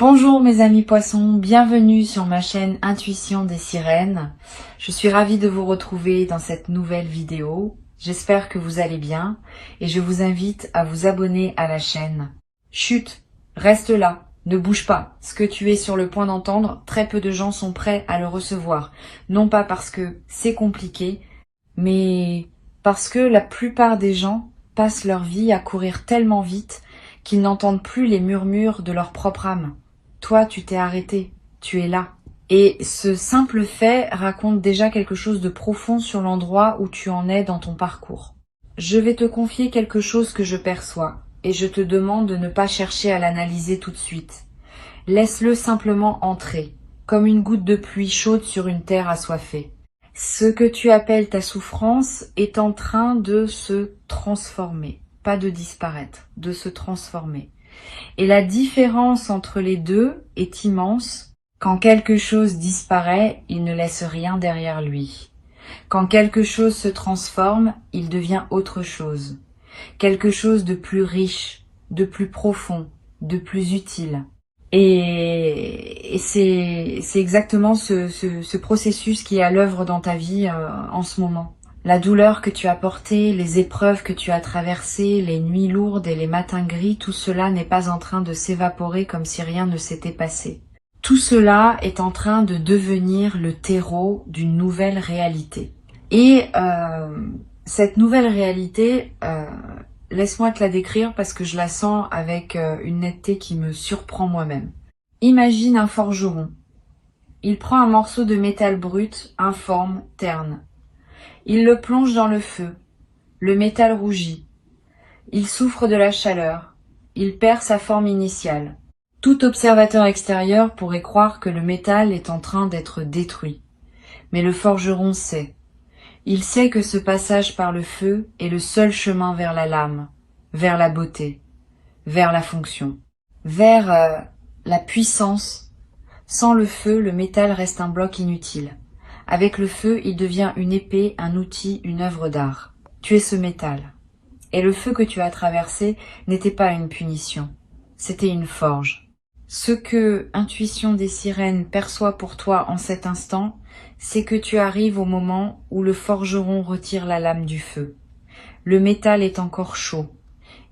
Bonjour mes amis poissons, bienvenue sur ma chaîne Intuition des Sirènes. Je suis ravie de vous retrouver dans cette nouvelle vidéo. J'espère que vous allez bien et je vous invite à vous abonner à la chaîne. Chut, reste là, ne bouge pas. Ce que tu es sur le point d'entendre, très peu de gens sont prêts à le recevoir. Non pas parce que c'est compliqué, mais parce que la plupart des gens passent leur vie à courir tellement vite qu'ils n'entendent plus les murmures de leur propre âme. Toi, tu t'es arrêté, tu es là. Et ce simple fait raconte déjà quelque chose de profond sur l'endroit où tu en es dans ton parcours. Je vais te confier quelque chose que je perçois, et je te demande de ne pas chercher à l'analyser tout de suite. Laisse-le simplement entrer, comme une goutte de pluie chaude sur une terre assoiffée. Ce que tu appelles ta souffrance est en train de se transformer, pas de disparaître, de se transformer. Et la différence entre les deux est immense. Quand quelque chose disparaît, il ne laisse rien derrière lui. Quand quelque chose se transforme, il devient autre chose. Quelque chose de plus riche, de plus profond, de plus utile. Et c'est exactement ce processus qui est à l'œuvre dans ta vie en ce moment. La douleur que tu as portée, les épreuves que tu as traversées, les nuits lourdes et les matins gris, tout cela n'est pas en train de s'évaporer comme si rien ne s'était passé. Tout cela est en train de devenir le terreau d'une nouvelle réalité. Et cette nouvelle réalité, laisse-moi te la décrire parce que je la sens avec une netteté qui me surprend moi-même. Imagine un forgeron. Il prend un morceau de métal brut, informe, terne. Il le plonge dans le feu. Le métal rougit. Il souffre de la chaleur. Il perd sa forme initiale. Tout observateur extérieur pourrait croire que le métal est en train d'être détruit. Mais le forgeron sait. Il sait que ce passage par le feu est le seul chemin vers la lame, vers la beauté, vers la fonction, vers la puissance. Sans le feu, le métal reste un bloc inutile. Avec le feu, il devient une épée, un outil, une œuvre d'art. Tu es ce métal. Et le feu que tu as traversé n'était pas une punition, c'était une forge. Ce que Intuition des Sirènes perçoit pour toi en cet instant, c'est que tu arrives au moment où le forgeron retire la lame du feu. Le métal est encore chaud,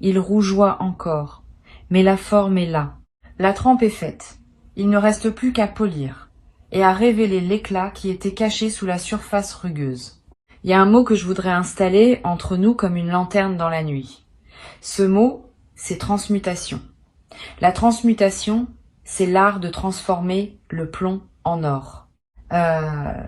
il rougeoie encore, mais la forme est là. La trempe est faite, il ne reste plus qu'à polir et à révéler l'éclat qui était caché sous la surface rugueuse. Il y a un mot que je voudrais installer entre nous comme une lanterne dans la nuit. Ce mot, c'est transmutation. La transmutation, c'est l'art de transformer le plomb en or.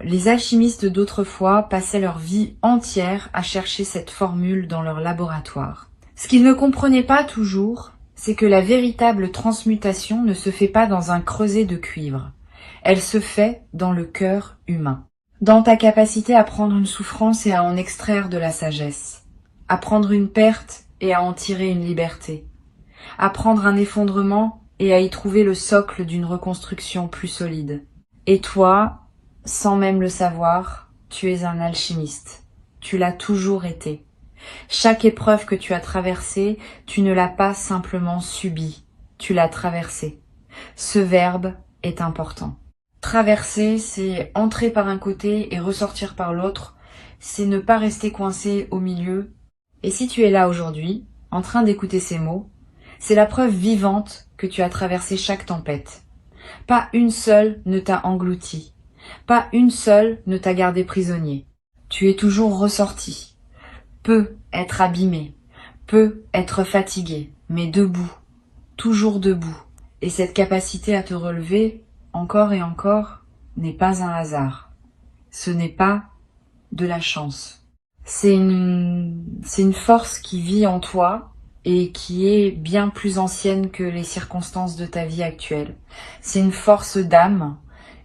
Les alchimistes d'autrefois passaient leur vie entière à chercher cette formule dans leur laboratoire. Ce qu'ils ne comprenaient pas toujours, c'est que la véritable transmutation ne se fait pas dans un creuset de cuivre. Elle se fait dans le cœur humain. Dans ta capacité à prendre une souffrance et à en extraire de la sagesse. À prendre une perte et à en tirer une liberté. À prendre un effondrement et à y trouver le socle d'une reconstruction plus solide. Et toi, sans même le savoir, tu es un alchimiste. Tu l'as toujours été. Chaque épreuve que tu as traversée, tu ne l'as pas simplement subie, tu l'as traversée. Ce verbe est important. Traverser, c'est entrer par un côté et ressortir par l'autre, c'est ne pas rester coincé au milieu. Et si tu es là aujourd'hui, en train d'écouter ces mots, c'est la preuve vivante que tu as traversé chaque tempête. Pas une seule ne t'a englouti, pas une seule ne t'a gardé prisonnier. Tu es toujours ressorti. Peut être abîmé, peut être fatigué, mais debout, toujours debout. Et cette capacité à te relever, encore et encore, n'est pas un hasard. Ce n'est pas de la chance. C'est une force qui vit en toi et qui est bien plus ancienne que les circonstances de ta vie actuelle. C'est une force d'âme,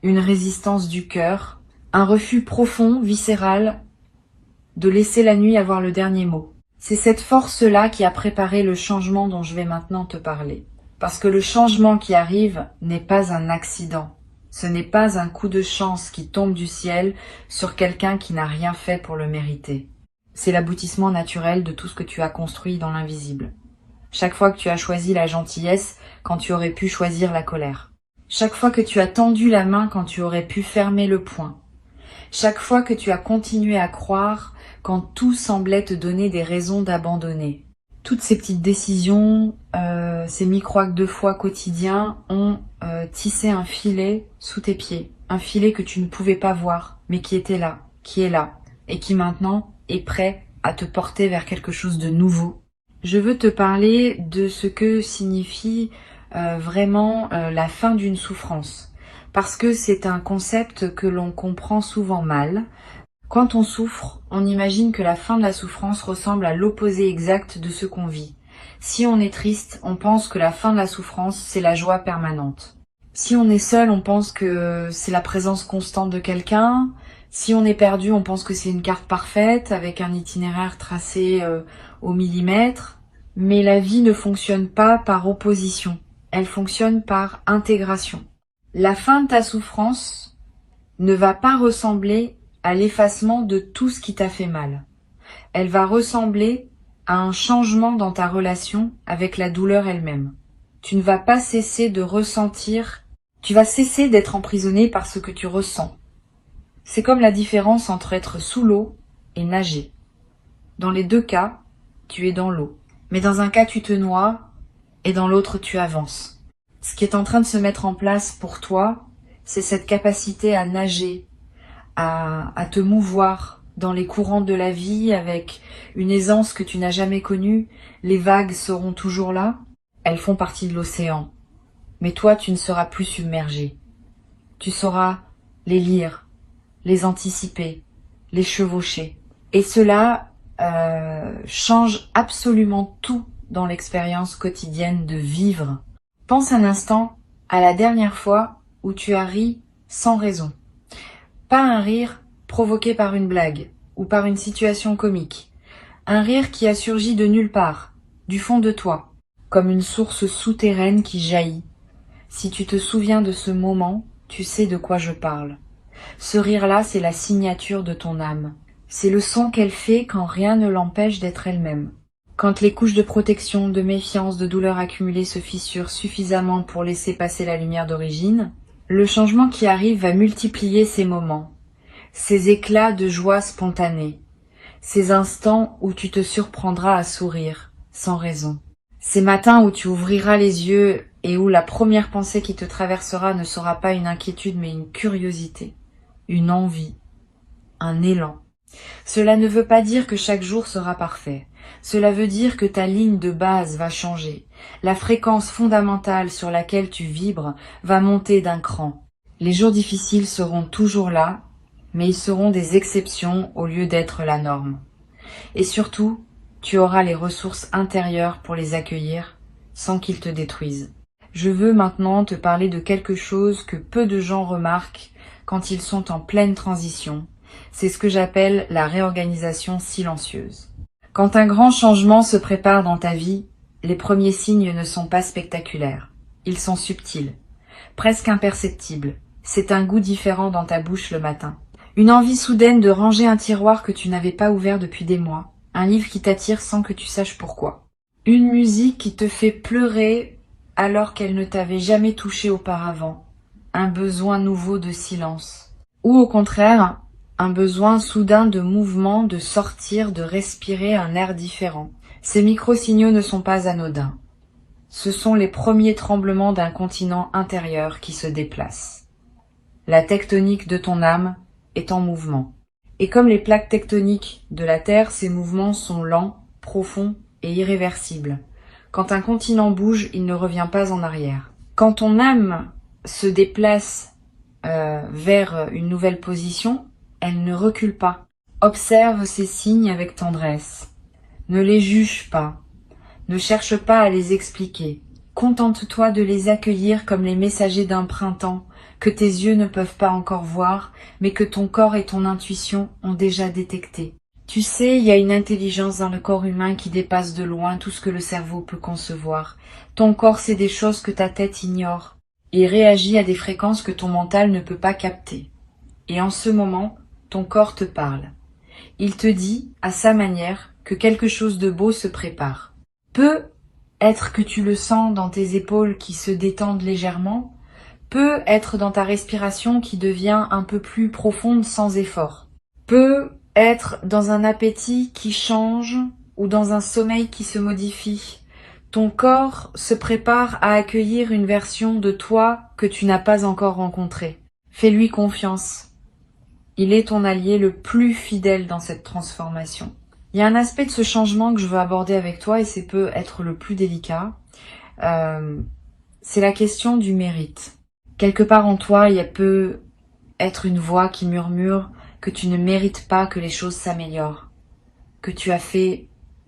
une résistance du cœur, un refus profond, viscéral, de laisser la nuit avoir le dernier mot. C'est cette force-là qui a préparé le changement dont je vais maintenant te parler. Parce que le changement qui arrive n'est pas un accident. Ce n'est pas un coup de chance qui tombe du ciel sur quelqu'un qui n'a rien fait pour le mériter. C'est l'aboutissement naturel de tout ce que tu as construit dans l'invisible. Chaque fois que tu as choisi la gentillesse quand tu aurais pu choisir la colère. Chaque fois que tu as tendu la main quand tu aurais pu fermer le poing. Chaque fois que tu as continué à croire quand tout semblait te donner des raisons d'abandonner. Toutes ces petites décisions, ces micro-actes de foi quotidiens ont tissé un filet sous tes pieds. Un filet que tu ne pouvais pas voir, mais qui était là, qui est là, et qui maintenant est prêt à te porter vers quelque chose de nouveau. Je veux te parler de ce que signifie vraiment la fin d'une souffrance. Parce que c'est un concept que l'on comprend souvent mal. Quand on souffre, on imagine que la fin de la souffrance ressemble à l'opposé exact de ce qu'on vit. Si on est triste, on pense que la fin de la souffrance, c'est la joie permanente. Si on est seul, on pense que c'est la présence constante de quelqu'un. Si on est perdu, on pense que c'est une carte parfaite avec un itinéraire tracé au millimètre. Mais la vie ne fonctionne pas par opposition. Elle fonctionne par intégration. La fin de ta souffrance ne va pas ressembler à l'effacement de tout ce qui t'a fait mal. Elle va ressembler à un changement dans ta relation avec la douleur elle-même. Tu ne vas pas cesser de ressentir, tu vas cesser d'être emprisonné par ce que tu ressens. C'est comme la différence entre être sous l'eau et nager. Dans les deux cas, tu es dans l'eau. Mais dans un cas, tu te noies et dans l'autre, tu avances. Ce qui est en train de se mettre en place pour toi, c'est cette capacité à nager, à te mouvoir dans les courants de la vie avec une aisance que tu n'as jamais connue. Les vagues seront toujours là, elles font partie de l'océan. Mais toi, tu ne seras plus submergé. Tu sauras les lire, les anticiper, les chevaucher. Et cela change absolument tout dans l'expérience quotidienne de vivre. Pense un instant à la dernière fois où tu as ri sans raison. Pas un rire provoqué par une blague ou par une situation comique. Un rire qui a surgi de nulle part, du fond de toi, comme une source souterraine qui jaillit. Si tu te souviens de ce moment, tu sais de quoi je parle. Ce rire-là, c'est la signature de ton âme. C'est le son qu'elle fait quand rien ne l'empêche d'être elle-même. Quand les couches de protection, de méfiance, de douleur accumulées se fissurent suffisamment pour laisser passer la lumière d'origine, le changement qui arrive va multiplier ces moments, ces éclats de joie spontanée, ces instants où tu te surprendras à sourire, sans raison. Ces matins où tu ouvriras les yeux et où la première pensée qui te traversera ne sera pas une inquiétude mais une curiosité, une envie, un élan. Cela ne veut pas dire que chaque jour sera parfait. Cela veut dire que ta ligne de base va changer. La fréquence fondamentale sur laquelle tu vibres va monter d'un cran. Les jours difficiles seront toujours là, mais ils seront des exceptions au lieu d'être la norme. Et surtout, tu auras les ressources intérieures pour les accueillir sans qu'ils te détruisent. Je veux maintenant te parler de quelque chose que peu de gens remarquent quand ils sont en pleine transition. C'est ce que j'appelle la réorganisation silencieuse. Quand un grand changement se prépare dans ta vie, les premiers signes ne sont pas spectaculaires. Ils sont subtils, presque imperceptibles. C'est un goût différent dans ta bouche le matin. Une envie soudaine de ranger un tiroir que tu n'avais pas ouvert depuis des mois. Un livre qui t'attire sans que tu saches pourquoi. Une musique qui te fait pleurer alors qu'elle ne t'avait jamais touché auparavant. Un besoin nouveau de silence. Ou au contraire, un besoin soudain de mouvement, de sortir, de respirer un air différent. Ces micro-signaux ne sont pas anodins. Ce sont les premiers tremblements d'un continent intérieur qui se déplace. La tectonique de ton âme est en mouvement. Et comme les plaques tectoniques de la Terre, ces mouvements sont lents, profonds et irréversibles. Quand un continent bouge, il ne revient pas en arrière. Quand ton âme se déplace vers une nouvelle position, elle ne recule pas. Observe ces signes avec tendresse. Ne les juge pas. Ne cherche pas à les expliquer. Contente-toi de les accueillir comme les messagers d'un printemps que tes yeux ne peuvent pas encore voir, mais que ton corps et ton intuition ont déjà détecté. Tu sais, il y a une intelligence dans le corps humain qui dépasse de loin tout ce que le cerveau peut concevoir. Ton corps sait des choses que ta tête ignore et réagit à des fréquences que ton mental ne peut pas capter. Et en ce moment, ton corps te parle. Il te dit, à sa manière, que quelque chose de beau se prépare. Peu être que tu le sens dans tes épaules qui se détendent légèrement, peut être dans ta respiration qui devient un peu plus profonde sans effort, peut être dans un appétit qui change ou dans un sommeil qui se modifie. Ton corps se prépare à accueillir une version de toi que tu n'as pas encore rencontrée. Fais-lui confiance. Il est ton allié le plus fidèle dans cette transformation. Il y a un aspect de ce changement que je veux aborder avec toi et c'est peut être le plus délicat. C'est la question du mérite. Quelque part en toi, il peut être une voix qui murmure que tu ne mérites pas que les choses s'améliorent, que tu as fait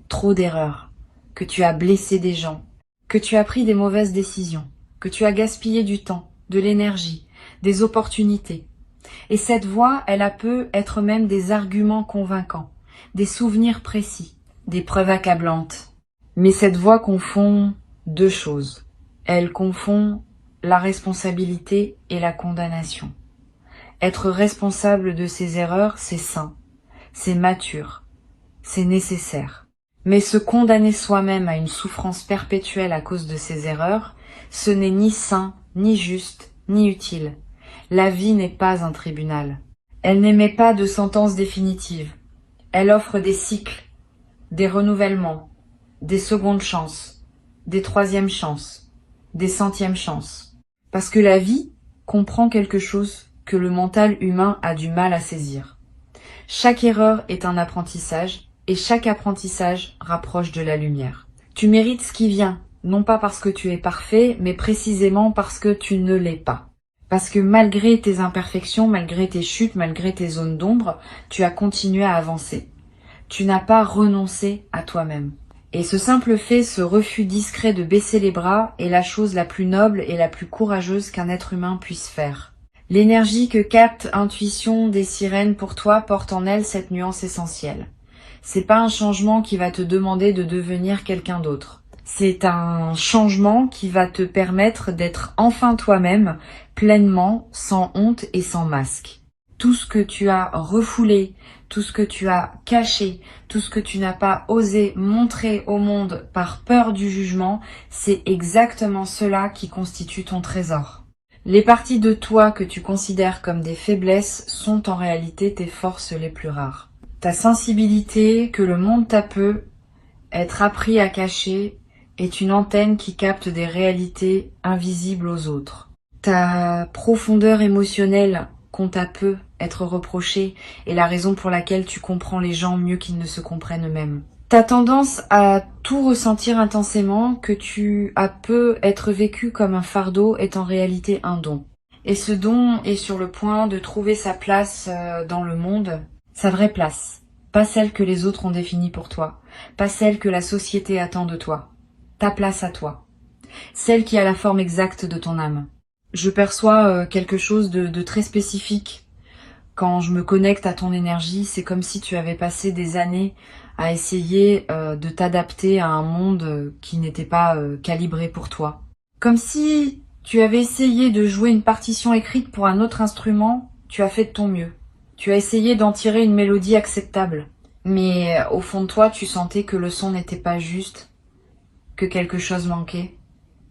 trop d'erreurs, que tu as blessé des gens, que tu as pris des mauvaises décisions, que tu as gaspillé du temps, de l'énergie, des opportunités. Et cette voix, elle peut être même des arguments convaincants, des souvenirs précis, des preuves accablantes. Mais cette voix confond deux choses. Elle confond la responsabilité et la condamnation. Être responsable de ses erreurs, c'est sain, c'est mature, c'est nécessaire. Mais se condamner soi-même à une souffrance perpétuelle à cause de ses erreurs, ce n'est ni sain, ni juste, ni utile. La vie n'est pas un tribunal. Elle n'émet pas de sentence définitive. Elle offre des cycles, des renouvellements, des secondes chances, des troisièmes chances, des centièmes chances. Parce que la vie comprend quelque chose que le mental humain a du mal à saisir. Chaque erreur est un apprentissage et chaque apprentissage rapproche de la lumière. Tu mérites ce qui vient, non pas parce que tu es parfait, mais précisément parce que tu ne l'es pas. Parce que malgré tes imperfections, malgré tes chutes, malgré tes zones d'ombre, tu as continué à avancer. Tu n'as pas renoncé à toi-même. Et ce simple fait, ce refus discret de baisser les bras, est la chose la plus noble et la plus courageuse qu'un être humain puisse faire. L'énergie que capte Intuition des sirènes pour toi porte en elle cette nuance essentielle. C'est pas un changement qui va te demander de devenir quelqu'un d'autre. C'est un changement qui va te permettre d'être enfin toi-même, pleinement, sans honte et sans masque. Tout ce que tu as refoulé, tout ce que tu as caché, tout ce que tu n'as pas osé montrer au monde par peur du jugement, c'est exactement cela qui constitue ton trésor. Les parties de toi que tu considères comme des faiblesses sont en réalité tes forces les plus rares. Ta sensibilité que le monde t'a peu être appris à cacher est une antenne qui capte des réalités invisibles aux autres. Ta profondeur émotionnelle qu'on t'a peu être reprochée est la raison pour laquelle tu comprends les gens mieux qu'ils ne se comprennent eux-mêmes. Ta tendance à tout ressentir intensément, que tu as peu être vécu comme un fardeau, est en réalité un don. Et ce don est sur le point de trouver sa place dans le monde, sa vraie place. Pas celle que les autres ont définie pour toi, pas celle que la société attend de toi. Ta place à toi, celle qui a la forme exacte de ton âme. Je perçois quelque chose de très spécifique. Quand je me connecte à ton énergie, c'est comme si tu avais passé des années à essayer de t'adapter à un monde qui n'était pas calibré pour toi. Comme si tu avais essayé de jouer une partition écrite pour un autre instrument, tu as fait de ton mieux. Tu as essayé d'en tirer une mélodie acceptable. Mais au fond de toi, tu sentais que le son n'était pas juste, que quelque chose manquait,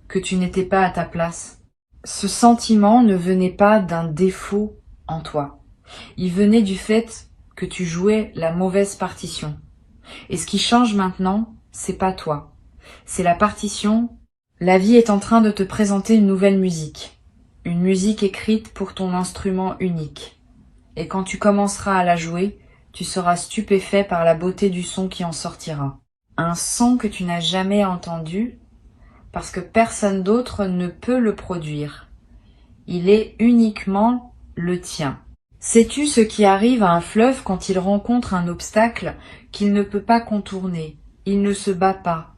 que tu n'étais pas à ta place. Ce sentiment ne venait pas d'un défaut en toi. Il venait du fait que tu jouais la mauvaise partition. Et ce qui change maintenant, c'est pas toi. C'est la partition. La vie est en train de te présenter une nouvelle musique. Une musique écrite pour ton instrument unique. Et quand tu commenceras à la jouer, tu seras stupéfait par la beauté du son qui en sortira. Un son que tu n'as jamais entendu, parce que personne d'autre ne peut le produire. Il est uniquement le tien. Sais-tu ce qui arrive à un fleuve quand il rencontre un obstacle qu'il ne peut pas contourner? Il ne se bat pas.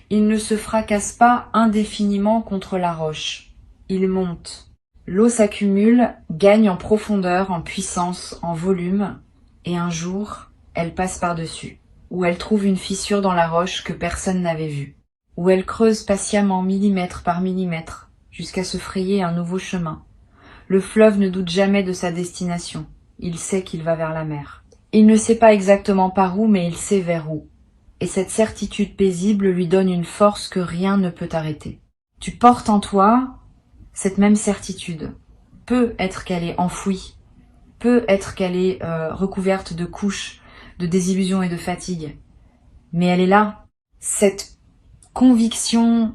Il ne se fracasse pas indéfiniment contre la roche. Il monte. L'eau s'accumule, gagne en profondeur, en puissance, en volume, et un jour, elle passe par-dessus, où elle trouve une fissure dans la roche que personne n'avait vue, où elle creuse patiemment millimètre par millimètre, jusqu'à se frayer un nouveau chemin. Le fleuve ne doute jamais de sa destination, il sait qu'il va vers la mer. Il ne sait pas exactement par où, mais il sait vers où. et cette certitude paisible lui donne une force que rien ne peut arrêter. Tu portes en toi cette même certitude. Peut être qu'elle est enfouie, peut être qu'elle est recouverte de couches, de désillusions et de fatigue, mais elle est là. Cette conviction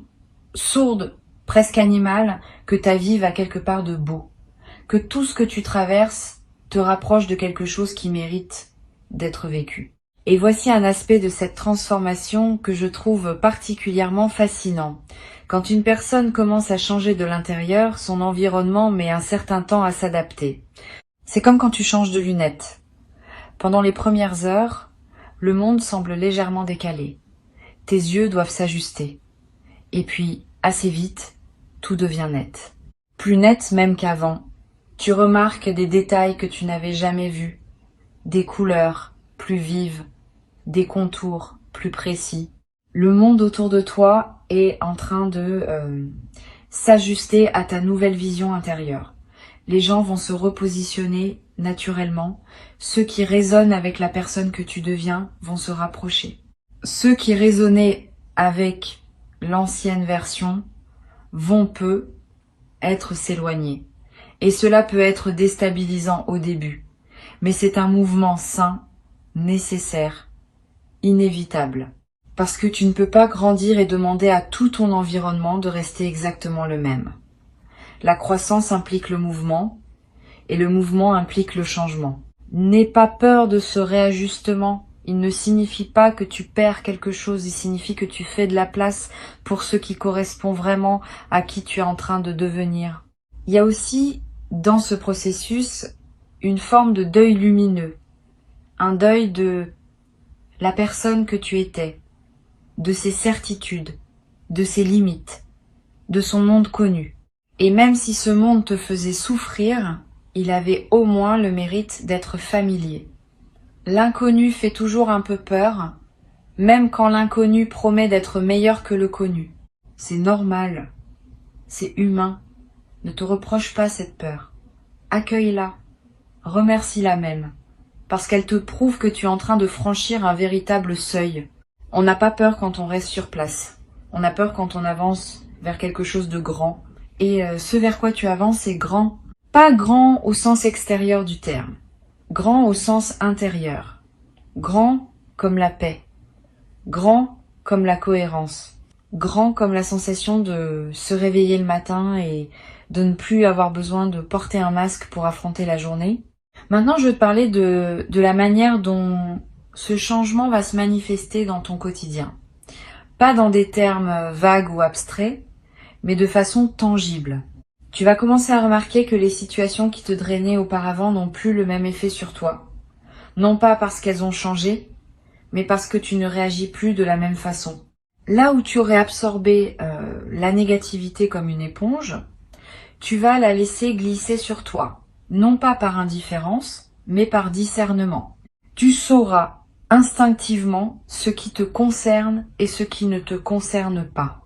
sourde, presque animale, que ta vie va quelque part de beau, que tout ce que tu traverses te rapproche de quelque chose qui mérite d'être vécu. Et voici un aspect de cette transformation que je trouve particulièrement fascinant. Quand une personne commence à changer de l'intérieur, son environnement met un certain temps à s'adapter. C'est comme quand tu changes de lunettes. Pendant les premières heures, le monde semble légèrement décalé. Tes yeux doivent s'ajuster. Et puis, assez vite, tout devient net. Plus net même qu'avant. Tu remarques des détails que tu n'avais jamais vus. Des couleurs plus vives, des contours plus précis. Le monde autour de toi est en train de s'ajuster à ta nouvelle vision intérieure. Les gens vont se repositionner naturellement. Ceux qui résonnent avec la personne que tu deviens vont se rapprocher. Ceux qui résonnaient avec l'ancienne version vont peu être s'éloigner. Et cela peut être déstabilisant au début. Mais c'est un mouvement sain, nécessaire, inévitable. Parce que tu ne peux pas grandir et demander à tout ton environnement de rester exactement le même. La croissance implique le mouvement, et le mouvement implique le changement. N'aie pas peur de ce réajustement. Il ne signifie pas que tu perds quelque chose, il signifie que tu fais de la place pour ce qui correspond vraiment à qui tu es en train de devenir. Il y a aussi, dans ce processus, une forme de deuil lumineux. Un deuil de la personne que tu étais, de ses certitudes, de ses limites, de son monde connu. Et même si ce monde te faisait souffrir, il avait au moins le mérite d'être familier. L'inconnu fait toujours un peu peur, même quand l'inconnu promet d'être meilleur que le connu. C'est normal, c'est humain. Ne te reproche pas cette peur. Accueille-la, remercie-la même, parce qu'elle te prouve que tu es en train de franchir un véritable seuil. On n'a pas peur quand on reste sur place. On a peur quand on avance vers quelque chose de grand. Et ce vers quoi tu avances est grand. Pas grand au sens extérieur du terme. Grand au sens intérieur. Grand comme la paix. Grand comme la cohérence. Grand comme la sensation de se réveiller le matin et de ne plus avoir besoin de porter un masque pour affronter la journée. Maintenant, je veux te parler de la manière dont ce changement va se manifester dans ton quotidien. Pas dans des termes vagues ou abstraits, mais de façon tangible. Tu vas commencer à remarquer que les situations qui te drainaient auparavant n'ont plus le même effet sur toi. Non pas parce qu'elles ont changé, mais parce que tu ne réagis plus de la même façon. Là où tu aurais absorbé la négativité comme une éponge, tu vas la laisser glisser sur toi. Non pas par indifférence, mais par discernement. Tu sauras instinctivement ce qui te concerne et ce qui ne te concerne pas.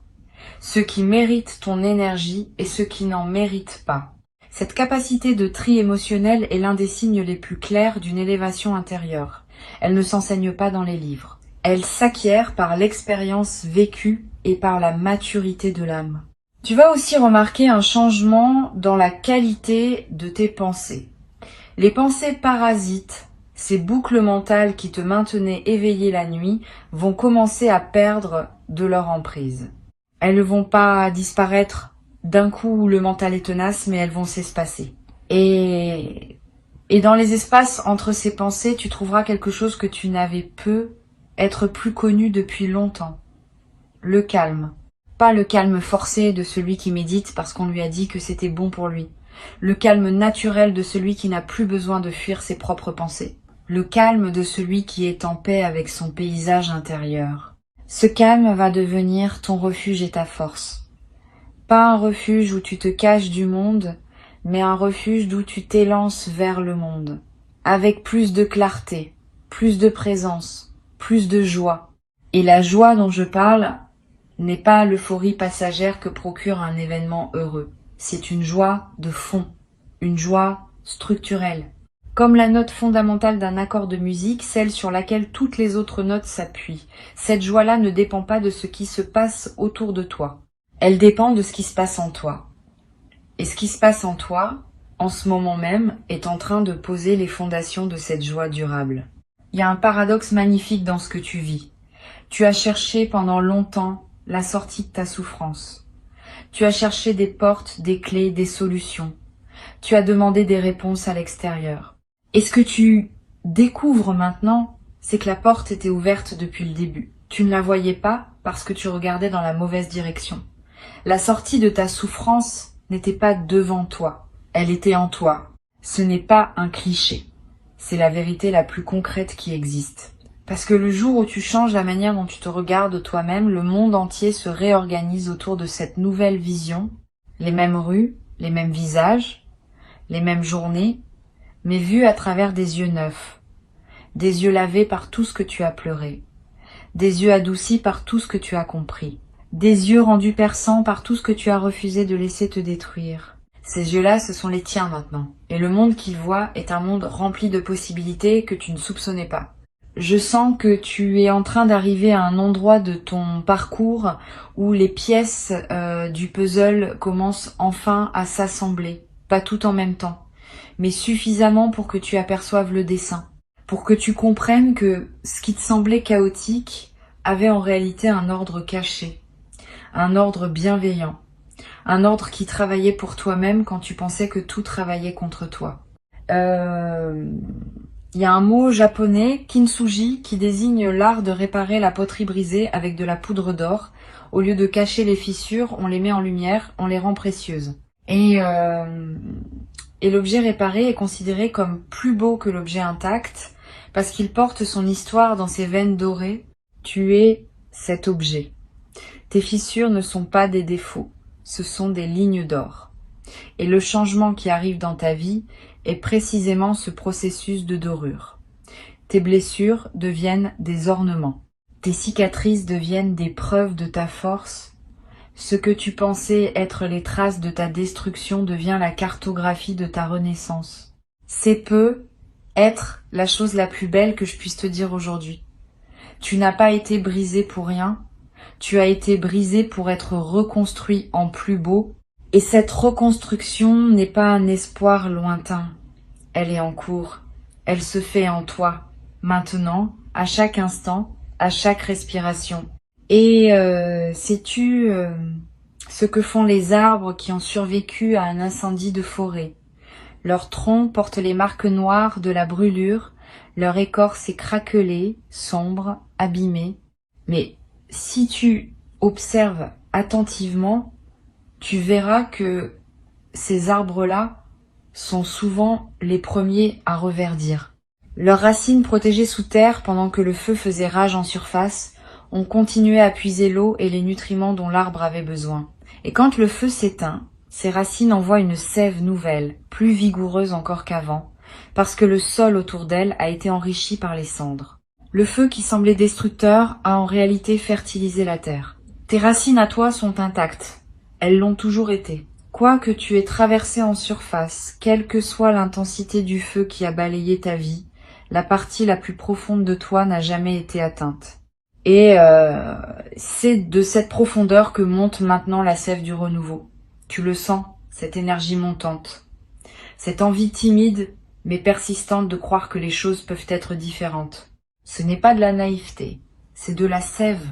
Ce qui mérite ton énergie et ce qui n'en mérite pas. Cette capacité de tri émotionnel est l'un des signes les plus clairs d'une élévation intérieure. Elle ne s'enseigne pas dans les livres. Elle s'acquiert par l'expérience vécue et par la maturité de l'âme. Tu vas aussi remarquer un changement dans la qualité de tes pensées. Les pensées parasites, ces boucles mentales qui te maintenaient éveillé la nuit, vont commencer à perdre de leur emprise. Elles ne vont pas disparaître d'un coup où le mental est tenace, mais elles vont s'espacer. Et dans les espaces entre ces pensées, tu trouveras quelque chose que tu n'avais peu être plus connu depuis longtemps. Le calme. Pas le calme forcé de celui qui médite parce qu'on lui a dit que c'était bon pour lui. Le calme naturel de celui qui n'a plus besoin de fuir ses propres pensées. Le calme de celui qui est en paix avec son paysage intérieur. Ce calme va devenir ton refuge et ta force. Pas un refuge où tu te caches du monde, mais un refuge d'où tu t'élances vers le monde. Avec plus de clarté, plus de présence, plus de joie. Et la joie dont je parle n'est pas l'euphorie passagère que procure un événement heureux. C'est une joie de fond, une joie structurelle. Comme la note fondamentale d'un accord de musique, celle sur laquelle toutes les autres notes s'appuient. Cette joie-là ne dépend pas de ce qui se passe autour de toi. Elle dépend de ce qui se passe en toi. Et ce qui se passe en toi, en ce moment même, est en train de poser les fondations de cette joie durable. Il y a un paradoxe magnifique dans ce que tu vis. Tu as cherché pendant longtemps la sortie de ta souffrance. Tu as cherché des portes, des clés, des solutions. Tu as demandé des réponses à l'extérieur. Et ce que tu découvres maintenant, c'est que la porte était ouverte depuis le début. Tu ne la voyais pas parce que tu regardais dans la mauvaise direction. La sortie de ta souffrance n'était pas devant toi, elle était en toi. Ce n'est pas un cliché, c'est la vérité la plus concrète qui existe. Parce que le jour où tu changes la manière dont tu te regardes toi-même, le monde entier se réorganise autour de cette nouvelle vision. Les mêmes rues, les mêmes visages, les mêmes journées, mais vues à travers des yeux neufs, des yeux lavés par tout ce que tu as pleuré, des yeux adoucis par tout ce que tu as compris, des yeux rendus perçants par tout ce que tu as refusé de laisser te détruire. Ces yeux-là, ce sont les tiens maintenant, et le monde qu'ils voient est un monde rempli de possibilités que tu ne soupçonnais pas. Je sens que tu es en train d'arriver à un endroit de ton parcours où les pièces du puzzle commencent enfin à s'assembler, pas tout en même temps, mais suffisamment pour que tu aperçoives le dessin, pour que tu comprennes que ce qui te semblait chaotique avait en réalité un ordre caché, un ordre bienveillant, un ordre qui travaillait pour toi-même quand tu pensais que tout travaillait contre toi. Il y a un mot japonais, kintsugi, qui désigne l'art de réparer la poterie brisée avec de la poudre d'or. Au lieu de cacher les fissures, on les met en lumière, on les rend précieuses. Et l'objet réparé est considéré comme plus beau que l'objet intact, parce qu'il porte son histoire dans ses veines dorées. Tu es cet objet. Tes fissures ne sont pas des défauts, ce sont des lignes d'or. Et le changement qui arrive dans ta vie est précisément ce processus de dorure. Tes blessures deviennent des ornements. Tes cicatrices deviennent des preuves de ta force. Ce que tu pensais être les traces de ta destruction devient la cartographie de ta renaissance. C'est peu être la chose la plus belle que je puisse te dire aujourd'hui. Tu n'as pas été brisé pour rien. Tu as été brisé pour être reconstruit en plus beau. Et cette reconstruction n'est pas un espoir lointain. Elle est en cours. Elle se fait en toi, maintenant, à chaque instant, à chaque respiration. Et sais-tu ce que font les arbres qui ont survécu à un incendie de forêt? Leur tronc porte les marques noires de la brûlure, leur écorce est craquelée, sombre, abîmée. Mais si tu observes attentivement, tu verras que ces arbres-là sont souvent les premiers à reverdir. Leurs racines protégées sous terre pendant que le feu faisait rage en surface, ont continué à puiser l'eau et les nutriments dont l'arbre avait besoin. Et quand le feu s'éteint, ses racines envoient une sève nouvelle, plus vigoureuse encore qu'avant, parce que le sol autour d'elle a été enrichi par les cendres. Le feu qui semblait destructeur a en réalité fertilisé la terre. Tes racines à toi sont intactes. Elles l'ont toujours été. Quoi que tu aies traversé en surface, quelle que soit l'intensité du feu qui a balayé ta vie, la partie la plus profonde de toi n'a jamais été atteinte. Et c'est de cette profondeur que monte maintenant la sève du renouveau. Tu le sens, cette énergie montante. Cette envie timide, mais persistante de croire que les choses peuvent être différentes. Ce n'est pas de la naïveté, c'est de la sève.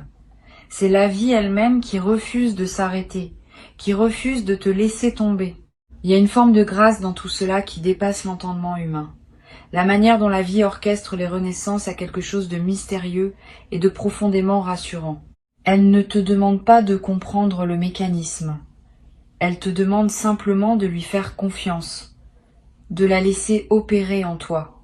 C'est la vie elle-même qui refuse de s'arrêter, qui refuse de te laisser tomber. Il y a une forme de grâce dans tout cela qui dépasse l'entendement humain. La manière dont la vie orchestre les renaissances a quelque chose de mystérieux et de profondément rassurant. Elle ne te demande pas de comprendre le mécanisme. Elle te demande simplement de lui faire confiance, de la laisser opérer en toi,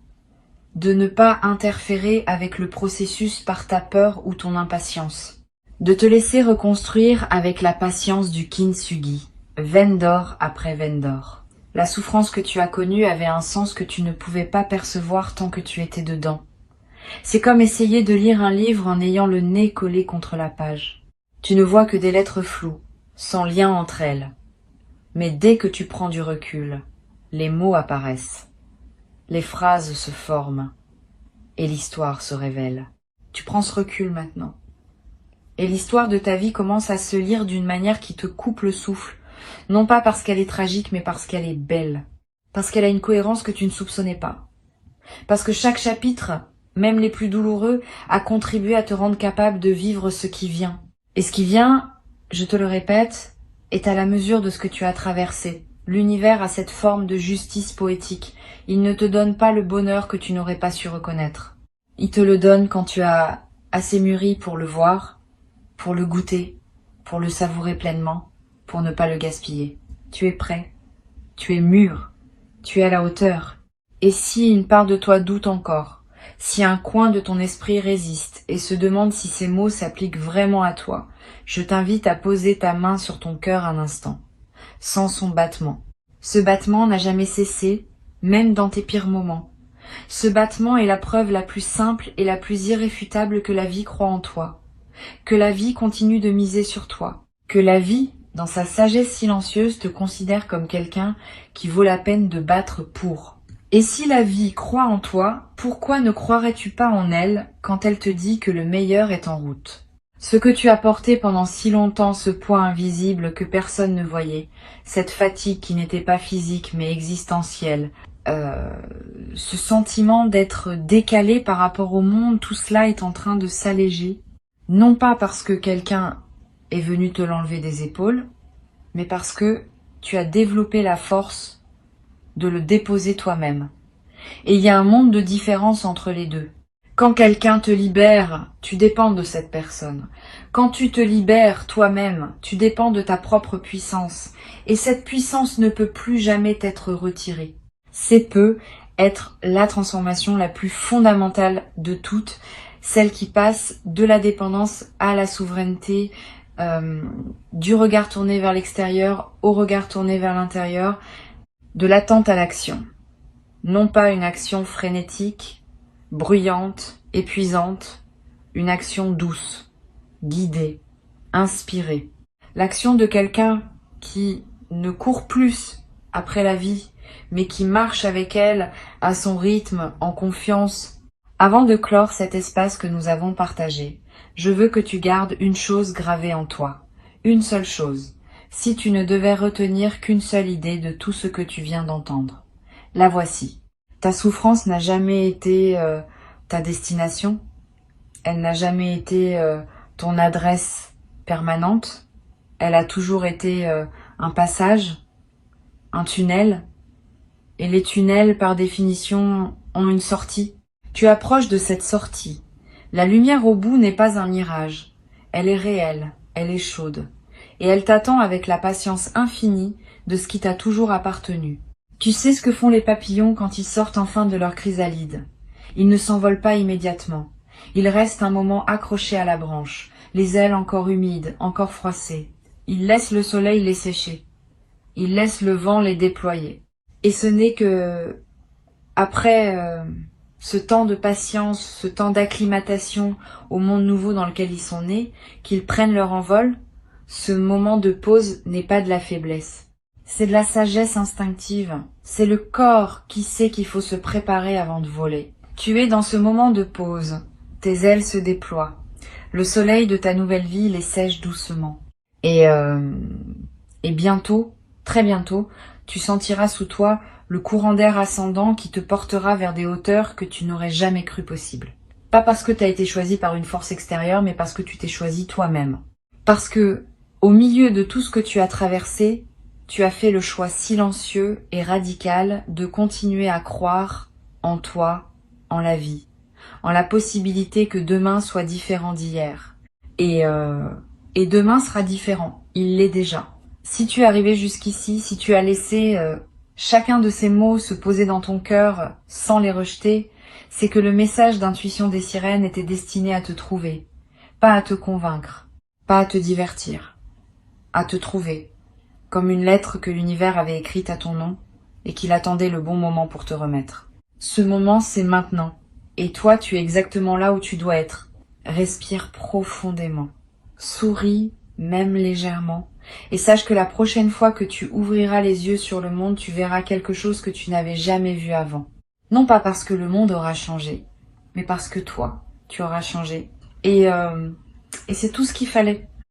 de ne pas interférer avec le processus par ta peur ou ton impatience. De te laisser reconstruire avec la patience du kintsugi, veine d'or après veine d'or. La souffrance que tu as connue avait un sens que tu ne pouvais pas percevoir tant que tu étais dedans. C'est comme essayer de lire un livre en ayant le nez collé contre la page. Tu ne vois que des lettres floues, sans lien entre elles. Mais dès que tu prends du recul, les mots apparaissent. les phrases se forment et l'histoire se révèle. Tu prends ce recul maintenant. Et l'histoire de ta vie commence à se lire d'une manière qui te coupe le souffle. Non pas parce qu'elle est tragique, mais parce qu'elle est belle. Parce qu'elle a une cohérence que tu ne soupçonnais pas. Parce que chaque chapitre, même les plus douloureux, a contribué à te rendre capable de vivre ce qui vient. Et ce qui vient, je te le répète, est à la mesure de ce que tu as traversé. L'univers a cette forme de justice poétique. Il ne te donne pas le bonheur que tu n'aurais pas su reconnaître. Il te le donne quand tu as assez mûri pour le voir, pour le goûter, pour le savourer pleinement, pour ne pas le gaspiller. Tu es prêt, tu es mûr, tu es à la hauteur. Et si une part de toi doute encore, si un coin de ton esprit résiste et se demande si ces mots s'appliquent vraiment à toi, je t'invite à poser ta main sur ton cœur un instant, sans son battement. Ce battement n'a jamais cessé, même dans tes pires moments. Ce battement est la preuve la plus simple et la plus irréfutable que la vie croit en toi, que la vie continue de miser sur toi, que la vie, dans sa sagesse silencieuse, te considère comme quelqu'un qui vaut la peine de battre pour. Et si la vie croit en toi, pourquoi ne croirais-tu pas en elle quand elle te dit que le meilleur est en route? Ce que tu as porté pendant si longtemps, ce poids invisible que personne ne voyait, cette fatigue qui n'était pas physique mais existentielle, ce sentiment d'être décalé par rapport au monde, tout cela est en train de s'alléger. Non pas parce que quelqu'un est venu te l'enlever des épaules, mais parce que tu as développé la force de le déposer toi-même. Et il y a un monde de différence entre les deux. Quand quelqu'un te libère, tu dépends de cette personne. Quand tu te libères toi-même, tu dépends de ta propre puissance. Et cette puissance ne peut plus jamais t'être retirée. C'est peut être la transformation la plus fondamentale de toutes, celle qui passe de la dépendance à la souveraineté, du regard tourné vers l'extérieur au regard tourné vers l'intérieur, de l'attente à l'action. Non pas une action frénétique, bruyante, épuisante, une action douce, guidée, inspirée. L'action de quelqu'un qui ne court plus après la vie, mais qui marche avec elle à son rythme, en confiance. Avant de clore cet espace que nous avons partagé, je veux que tu gardes une chose gravée en toi, une seule chose, si tu ne devais retenir qu'une seule idée de tout ce que tu viens d'entendre. La voici. Ta souffrance n'a jamais été ta destination, elle n'a jamais été ton adresse permanente, elle a toujours été un passage, un tunnel, et les tunnels, par définition, ont une sortie. Tu approches de cette sortie. La lumière au bout n'est pas un mirage. Elle est réelle, elle est chaude. Et elle t'attend avec la patience infinie de ce qui t'a toujours appartenu. Tu sais ce que font les papillons quand ils sortent enfin de leur chrysalide. Ils ne s'envolent pas immédiatement. Ils restent un moment accrochés à la branche, les ailes encore humides, encore froissées. Ils laissent le soleil les sécher. Ils laissent le vent les déployer. Et ce n'est que après ce temps de patience, ce temps d'acclimatation au monde nouveau dans lequel ils sont nés, qu'ils prennent leur envol. Ce moment de pause n'est pas de la faiblesse. C'est de la sagesse instinctive. C'est le corps qui sait qu'il faut se préparer avant de voler. Tu es dans ce moment de pause. Tes ailes se déploient. Le soleil de ta nouvelle vie les sèche doucement. Et bientôt, très bientôt, tu sentiras sous toi le courant d'air ascendant qui te portera vers des hauteurs que tu n'aurais jamais cru possibles. Pas parce que tu as été choisi par une force extérieure, mais parce que tu t'es choisi toi-même. Parce que, au milieu de tout ce que tu as traversé, tu as fait le choix silencieux et radical de continuer à croire en toi, en la vie, en la possibilité que demain soit différent d'hier. Et demain sera différent, il l'est déjà. Si tu es arrivé jusqu'ici, si tu as laissé chacun de ces mots se poser dans ton cœur sans les rejeter, c'est que le message d'intuition des sirènes était destiné à te trouver, pas à te convaincre, pas à te divertir, à te trouver, comme une lettre que l'univers avait écrite à ton nom et qu'il attendait le bon moment pour te remettre. Ce moment, c'est maintenant, et toi, tu es exactement là où tu dois être. Respire profondément, souris, même légèrement, et sache que la prochaine fois que tu ouvriras les yeux sur le monde, tu verras quelque chose que tu n'avais jamais vu avant. Non pas parce que le monde aura changé, mais parce que toi, tu auras changé. Et c'est tout ce qu'il fallait.